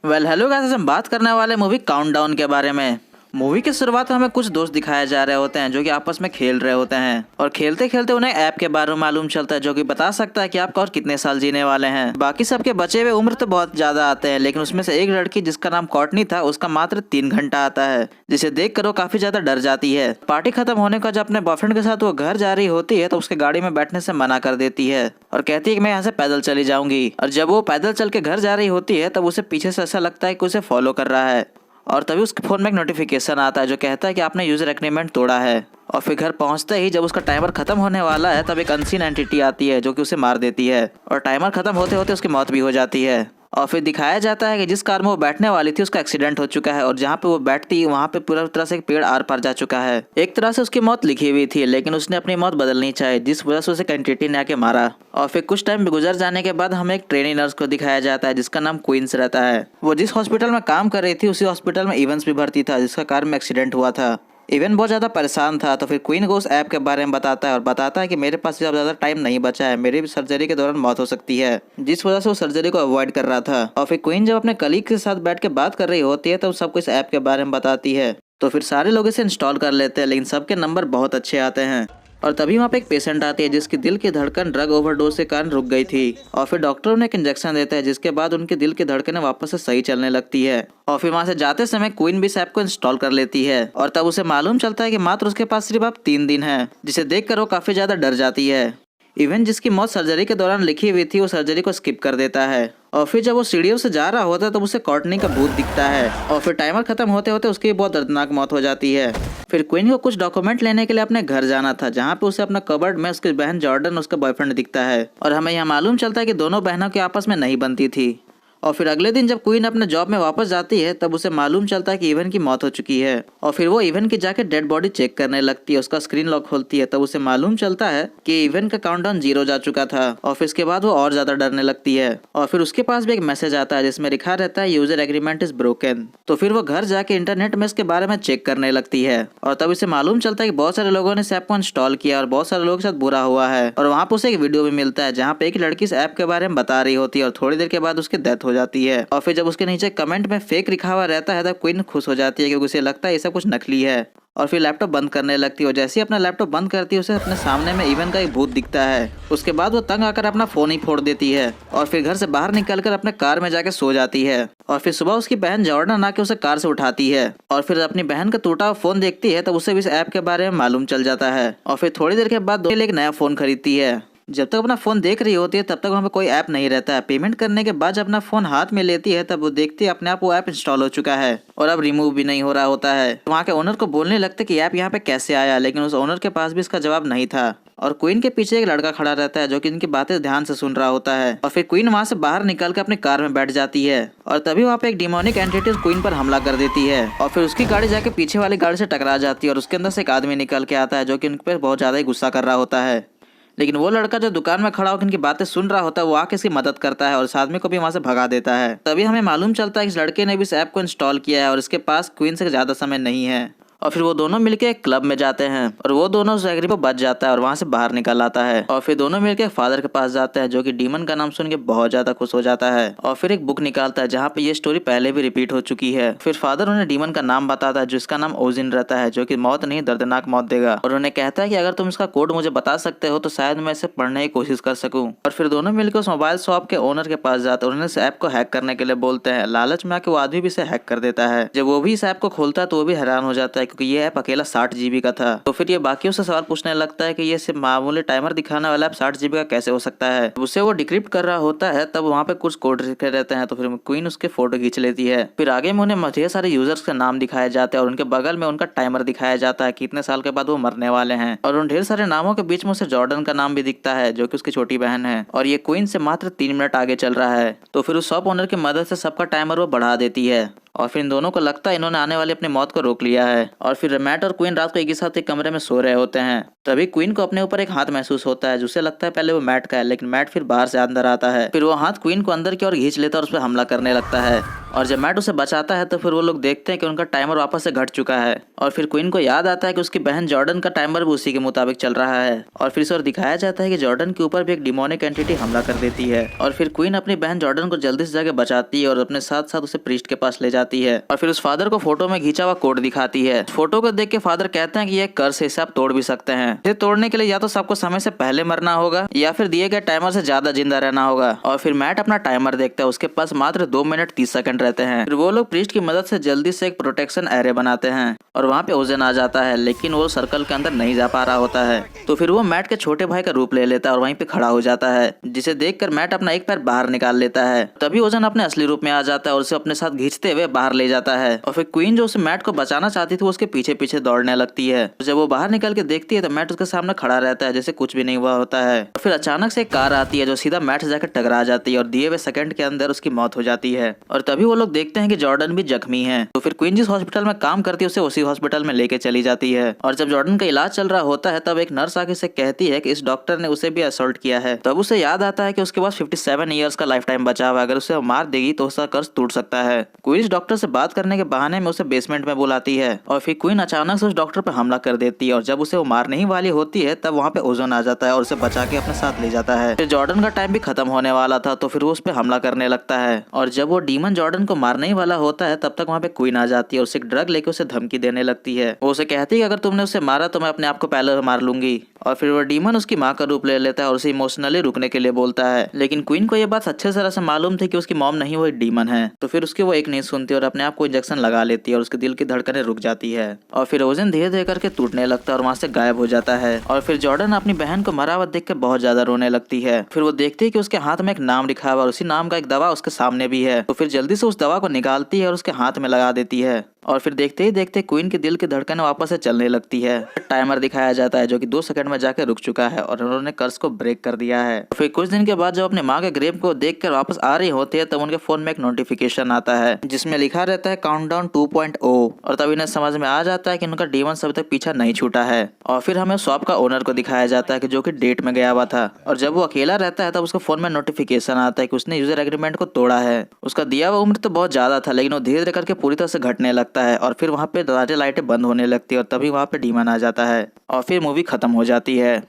Hello guys, हम बात करने वाले मूवी काउंटडाउन के बारे में। मूवी की शुरुआत में हमें कुछ दोस्त दिखाए जा रहे होते हैं जो कि आपस में खेल रहे होते हैं और खेलते खेलते उन्हें ऐप के बारे में मालूम चलता है जो कि बता सकता है कि आप और कितने साल जीने वाले हैं। बाकी सबके बचे हुए उम्र तो बहुत ज्यादा आते हैं, लेकिन उसमें से एक लड़की जिसका नाम कॉर्टनी था उसका मात्र 3 घंटा आता है, जिसे देख कर वो काफी ज्यादा डर जाती है। पार्टी खत्म होने का जब अपने बॉयफ्रेंड के साथ वो घर जा रही होती है तो उसके गाड़ी में बैठने से मना कर देती है और कहती है कि मैं यहाँ से पैदल चली जाऊंगी। और जब वो पैदल चल के घर जा रही होती है तब उसे पीछे से ऐसा लगता है कि उसे फॉलो कर रहा है और तभी उसके फोन में एक नोटिफिकेशन आता है जो कहता है कि आपने यूजर एग्रीमेंट तोड़ा है। और फिर घर पहुंचते ही जब उसका टाइमर खत्म होने वाला है तब एक अनसीन एंटिटी आती है जो कि उसे मार देती है और टाइमर खत्म होते होते उसकी मौत भी हो जाती है। और फिर दिखाया जाता है कि जिस कार में वो बैठने वाली थी उसका एक्सीडेंट हो चुका है और जहाँ पे वो बैठती वहाँ पे पूरा तरह से एक पेड़ आर पार जा चुका है। एक तरह से उसकी मौत लिखी हुई थी, लेकिन उसने अपनी मौत बदलनी चाही, जिस वजह से उसे एंटिटी ने आके मारा। और फिर कुछ टाइम गुजर जाने के बाद हमें एक ट्रेनी नर्स को दिखाया जाता है जिसका नाम क्वींस रहता है। वो जिस हॉस्पिटल में काम कर रही थी उसी हॉस्पिटल में इवेंस भी भर्ती था जिसका कार में एक्सीडेंट हुआ था। इवन बहुत ज़्यादा परेशान था तो फिर क्वीन को उस ऐप के बारे में बताता है और बताता है कि मेरे पास अब ज़्यादा टाइम नहीं बचा है, मेरी भी सर्जरी के दौरान मौत हो सकती है, जिस वजह से वो सर्जरी को अवॉइड कर रहा था। और फिर क्वीन जब अपने कलीग के साथ बैठ के बात कर रही होती है तो सबको इस ऐप के बारे में बताती है। तो फिर सारे लोग इसे इंस्टॉल कर लेते हैं, लेकिन सबके नंबर बहुत अच्छे आते हैं। और तभी वहाँ पे एक पेशेंट आती है जिसकी दिल की धड़कन ड्रग ओवरडोज के कारण रुक गई थी। और फिर डॉक्टर उन्हें एक इंजेक्शन देता है जिसके बाद उनके दिल की धड़कनें वापस से सही चलने लगती है। और फिर वहाँ से जाते समय क्वीन भी इस ऐप को इंस्टॉल कर लेती है और तब उसे मालूम चलता है कि मात्र उसके पास सिर्फ अब 3 दिन है, जिसे देखकर वो काफी ज्यादा डर जाती है। इवन जिसकी मौत सर्जरी के दौरान लिखी हुई थी वो सर्जरी को स्किप कर देता है। और फिर जब वो सीढ़ियों से जा रहा होता है तब उसे कॉर्टनी का भूत दिखता है और फिर टाइमर खत्म होते होते उसकी बहुत दर्दनाक मौत हो जाती है। फिर क्वीन को कुछ डॉक्यूमेंट लेने के लिए अपने घर जाना था जहाँ पे उसे अपना कबर्ड में उसकी बहन जॉर्डन उसका बॉयफ्रेंड दिखता है और हमें यहाँ मालूम चलता है कि दोनों बहनों के आपस में नहीं बनती थी। और फिर अगले दिन जब क्वीन अपने जॉब में वापस जाती है तब उसे मालूम चलता है कि इवन की मौत हो चुकी है। और फिर वो इवन की जाके डेड बॉडी चेक करने लगती है, उसका स्क्रीन लॉक खोलती है तब उसे मालूम चलता है कि इवन का काउंटडाउन 0 जा चुका था। और फिर इसके बाद वो और ज्यादा डरने लगती है और फिर उसके पास भी एक मैसेज आता है जिसमें लिखा रहता है यूजर एग्रीमेंट इज ब्रोकन। तो फिर वो घर जाके इंटरनेट में इसके बारे में चेक करने लगती है और तब इसे मालूम चलता है कि बहुत सारे लोगों ने इस ऐप को इंस्टॉल किया और बहुत सारे लोगों के साथ बुरा हुआ है। और वहाँ पर उसे एक वीडियो भी मिलता है जहाँ पे एक लड़की इस ऐप के बारे में बता रही होती है और थोड़ी देर के बाद उसकी डेथ हो जाती है। और जब उसके नीचे कमेंट में फेक लिखा हुआ रहता है तब क्वीन खुश हो जाती है क्योंकि उसे लगता है ये सब कुछ नकली है। और फिर लैपटॉप बंद करने लगती है और जैसे ही अपना लैपटॉप बंद करती है उसे अपने सामने में इवन का एक भूत दिखता है। उसके बाद वो तंग आकर अपना फोन ही फोड़ देती है और फिर घर से बाहर निकलकर अपने कार में जाके सो जाती है। और फिर सुबह उसकी बहन जॉर्डन आके उसे कार से उठाती है और फिर अपनी बहन का टूटा हुआ फोन देखती है तब उसे भी इस ऐप के बारे में मालूम चल जाता है। और फिर थोड़ी देर के बाद दोनों एक नया फोन खरीदती है। जब तक अपना फोन देख रही होती है तब तक वहाँ पे कोई ऐप नहीं रहता है। पेमेंट करने के बाद जब अपना फोन हाथ में लेती है तब वो देखती है अपने आप वो ऐप इंस्टॉल हो चुका है और अब रिमूव भी नहीं हो रहा होता है। वहाँ के ओनर को बोलने लगते कि ऐप यहाँ पे कैसे आया, लेकिन उस ओनर के पास भी इसका जवाब नहीं था। और क्वीन के पीछे एक लड़का खड़ा रहता है जो कि इनकी बातें ध्यान से सुन रहा होता है। और फिर क्वीन वहाँ से बाहर निकल कर अपनी कार में बैठ जाती है और तभी वहाँ पे एक डिमोनिक एंटिटी क्वीन पर हमला कर देती है और फिर उसकी गाड़ी जाके पीछे वाली गाड़ी से टकरा जाती है और उसके अंदर से एक आदमी निकल के आता है जो कि उन पर बहुत ज्यादा ही गुस्सा कर रहा होता है। लेकिन वो लड़का जो दुकान में खड़ा होकर इनकी बातें सुन रहा होता है वो आके इसकी मदद करता है और इस आदमी को भी वहां से भगा देता है। तभी हमें मालूम चलता है कि इस लड़के ने भी इस ऐप को इंस्टॉल किया है और इसके पास क्वीन से ज्यादा समय नहीं है। और फिर वो दोनों मिलके एक क्लब में जाते हैं और वो दोनों उस एग्री पर बच जाता है और वहां से बाहर निकल आता है। और फिर दोनों मिलके फादर के पास जाते हैं जो कि डीमन का नाम सुन के बहुत ज्यादा खुश हो जाता है और फिर एक बुक निकालता है जहाँ पे ये स्टोरी पहले भी रिपीट हो चुकी है। फिर फादर उन्हें डीमन का नाम बताता है जिसका नाम ओजिन रहता है जो कि मौत नहीं दर्दनाक मौत देगा और उन्हें कहता है कि अगर तुम इसका कोड मुझे बता सकते हो तो शायद मैं इसे पढ़ने की कोशिश कर सकूं। और फिर दोनों मिलकर उस मोबाइल शॉप के ओनर के पास जाते हैं और उन्हें इस ऐप को हैक करने के लिए बोलते हैं। लालच में आके वो आदमी भी इसे हैक कर देता है। जब वो भी इस ऐप को खोलता है तो वो भी हैरान हो जाता है क्योंकि ये ऐप अकेला 60 GB का था। तो फिर ये बाकियों से सवाल पूछने लगता है कि ये सिर्फ मामूली टाइमर दिखाने वाला ऐप 60 GB का कैसे हो सकता है। उसे वो डिक्रिप्ट कर रहा होता है तब वहाँ पे कुछ कोड लिखे रहते हैं तो फिर क्वीन उसके फोटो खींच लेती है। फिर आगे में उन्हें ढेर सारे यूजर्स के नाम दिखाए जाते हैं और उनके बगल में उनका टाइमर दिखाया जाता है कितने साल के बाद वो मरने वाले हैं। और उन ढेर सारे नामों के बीच में उसे जॉर्डन का नाम भी दिखता है जो कि उसकी छोटी बहन है और ये क्वीन से मात्र 3 मिनट आगे चल रहा है। तो फिर उस शॉप ओनर की मदद से सबका टाइमर वो बढ़ा देती है और फिर इन दोनों को लगता है इन्होंने आने वाली अपनी मौत को रोक लिया है। और फिर मैट और क्वीन रात को एक ही साथ एक कमरे में सो रहे होते हैं। तभी क्वीन को अपने ऊपर एक हाथ महसूस होता है जिसे लगता है पहले वो मैट का है, लेकिन मैट फिर बाहर से अंदर आता है। फिर वो हाथ क्वीन को अंदर की ओर खींच लेता है और उस पर हमला करने लगता है। और जब मैट उसे बचाता है तो फिर वो लोग देखते हैं कि उनका टाइमर वापस से घट चुका है। और फिर क्वीन को याद आता है कि उसकी बहन जॉर्डन का टाइमर भी उसी के मुताबिक चल रहा है। और फिर इसे और दिखाया जाता है कि जॉर्डन के ऊपर भी एक डिमोनिक एंटिटी हमला कर देती है। और फिर क्वीन अपनी बहन जॉर्डन को जल्दी से जाके बचाती है और अपने साथ साथ उसे प्रीस्ट के पास ले जाती है। और फिर उस फादर को फोटो में खींचा हुआ कोड दिखाती है। फोटो को देख के फादर कहते हैं कि ये कर्स है, इसे आप तोड़ भी सकते हैं। इसे तोड़ने के लिए या तो सबको समय से पहले मरना होगा या फिर दिए गए टाइमर से ज्यादा जिंदा रहना होगा। और फिर मैट अपना टाइमर देखता है, उसके पास मात्र 2 मिनट 30 सेकंड रहते हैं। फिर वो लोग प्रीस्ट की मदद से जल्दी से एक प्रोटेक्शन एरे बनाते हैं और वहाँ पे ओजन आ जाता है, लेकिन वो सर्कल के अंदर नहीं जा पा रहा होता है। तो फिर वो मैट के छोटे भाई का रूप ले लेता है और वहीं पे खड़ा हो जाता है, जिसे देखकर मैट अपना एक पैर बाहर निकाल लेता है। तभी ओजन अपने असली रूप में आ जाता है और उसे अपने साथ खींचते हुए बाहर ले जाता है। और फिर क्वीन जो उसे मैट को बचाना चाहती थी, वो उसके पीछे पीछे दौड़ने लगती है। जब वो बाहर निकल के देखती है तो मैट उसके सामने खड़ा रहता है जैसे कुछ भी नहीं हुआ होता है। और फिर अचानक से एक कार आती है जो सीधा मैट से जाकर टकरा जाती है और दिए हुए सेकंड के अंदर उसकी मौत हो जाती है। और तभी वो लोग देखते हैं कि जॉर्डन भी जख्मी है। तो फिर क्वीन जिस हॉस्पिटल में काम करती है उसे उसी हॉस्पिटल में लेके चली जाती है। और जब जॉर्डन का इलाज चल रहा होता है तब एक नर्स आके उसे कहती है कि इस डॉक्टर ने उसे भी असॉल्ट किया है। तब उसे याद आता है कि उसके पास 57 ईयर्स का लाइफ टाइम बचा हुआ है, अगर उसे मार देगी तो उसका कर्ज टूट सकता है। क्वीन इस डॉक्टर से बात करने के बहाने में उसे बेसमेंट में बुलाती है और फिर क्वीन अचानक से उस डॉक्टर पर हमला कर देती है। और जब उसे वो मारने ही वाली होती है तब वहाँ पे ओजोन आ जाता है और उसे बचा के अपने साथ ले जाता है। फिर जॉर्डन का टाइम भी खत्म होने वाला था तो फिर वो उस पर हमला करने लगता है। और जब वो डीमन जॉर्डन को मारने ही वाला होता है तब तक वहाँ पे क्वीन आ जाती है और उसे एक ड्रग लेके उसे धमकी देने लगती है। वो उसे कहती है कि अगर तुमने उसे मारा तो मैं अपने आप को पहले मार लूंगी। और फिर वो डीमन उसकी माँ का रूप ले लेता है और उसे इमोशनली रुकने के लिए बोलता है। लेकिन क्वीन को ये बात अच्छे तरह से मालूम थी कि उसकी मॉम नहीं, वो एक डीमन है। तो फिर उसकी वो एक नहीं सुनती और अपने आप को इंजेक्शन लगा लेती है और उसके दिल की धड़कनें रुक जाती है। और फिर ओजन धीरे धीरे करके टूटने लगता है और वहाँ से गायब हो जाता है। और फिर जॉर्डन अपनी बहन को मरा हुआ देखकर बहुत ज्यादा रोने लगती है। फिर वो देखती है कि उसके हाथ में एक नाम लिखा हुआ और उसी नाम का एक दवा उसके सामने भी है। तो फिर जल्दी से उस दवा को निकालती है और उसके हाथ में लगा देती है। और फिर देखते ही देखते क्वीन के दिल की धड़कनें वापस से चलने लगती है। टाइमर दिखाया जाता है जो कि 2 सेकंड में जाकर रुक चुका है और उन्होंने कर्ज को ब्रेक कर दिया है। फिर कुछ दिन के बाद जब अपने माँ के ग्रेव को देखकर वापस आ रही होती है तब उनके फोन में एक नोटिफिकेशन आता है जिसमें लिखा रहता है काउंटडाउन 2.0। और तब इन्हें समझ में आ जाता है कि उनका डीमन अभी तक पीछा नहीं छूटा है। और फिर हमें शॉप का ओनर को दिखाया जाता है कि जो कि डेट में गया हुआ था। और जब वो अकेला रहता है तब उसके फोन में नोटिफिकेशन आता है कि उसने यूजर एग्रीमेंट को तोड़ा है। उसका दिया हुआ उम्र तो बहुत ज्यादा था लेकिन वो धीरे धीरे करके पूरी तरह से घटने लगता है। और फिर वहाँ पे दरवाजे लाइटें बंद होने लगती है और तभी वहाँ पे डीमन आ जाता है और फिर मूवी खत्म हो जाती है।